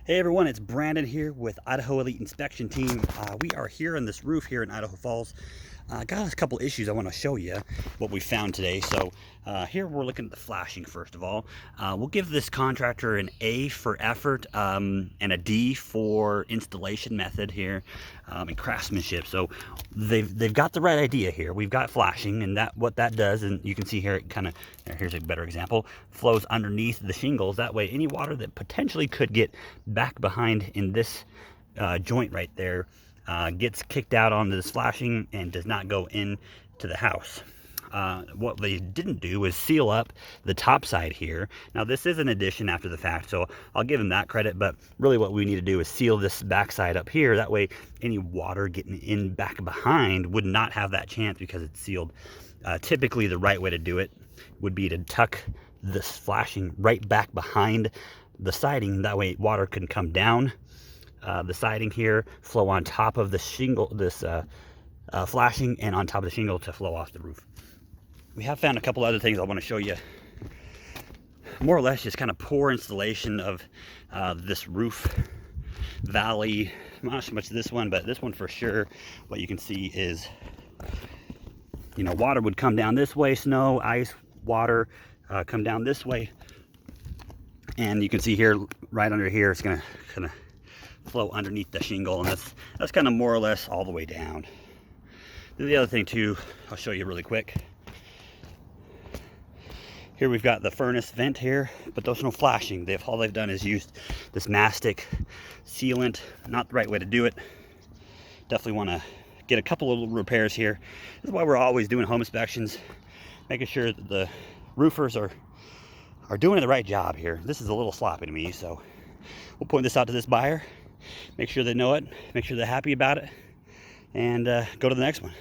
Hey everyone, it's Brandon here with Idaho Elite Inspection Team. We are here on this roof here in Idaho Falls. Got a couple issues I want to show you what we found today. So here we're looking at the flashing first of all. We'll give this contractor an A for effort and a D for installation method here and craftsmanship. So they've got the right idea here. We've got flashing, and what that does, and you can see here it kind of, here's a better example, flows underneath the shingles. That way any water that potentially could get back behind in this joint right there gets kicked out onto this flashing and does not go into the house. What they didn't do is seal up the top side here. Now this is an addition after the fact, so I'll give them that credit, but really what we need to do is seal this back side up here. That way any water getting in back behind would not have that chance because it's sealed. Typically the right way to do it would be to tuck this flashing right back behind the siding. That way water can come down the siding here, flow on top of the shingle, this flashing, and on top of the shingle to flow off the roof. We have found a couple other things I want to show you. More or less just kind of poor installation of this roof valley. Not so much this one, but this one for sure. What you can see is, you know, water would come down this way, snow, ice, water come down this way. And you can see here, right under here, it's gonna kind of flow underneath the shingle, and that's kind of more or less all the way down. The other thing too, I'll show you really quick. Here we've got the furnace vent here, but there's no flashing. All they've done is used this mastic sealant. Not the right way to do it. Definitely want to get a couple of little repairs here. This is why we're always doing home inspections, making sure that the roofers are doing the right job here. This is a little sloppy to me, so we'll point this out to this buyer, make sure they know it, make sure they're happy about it, and go to the next one.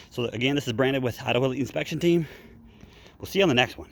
So again, this is Brandon with Idaho Elite Inspection Team. We'll see you on the next one.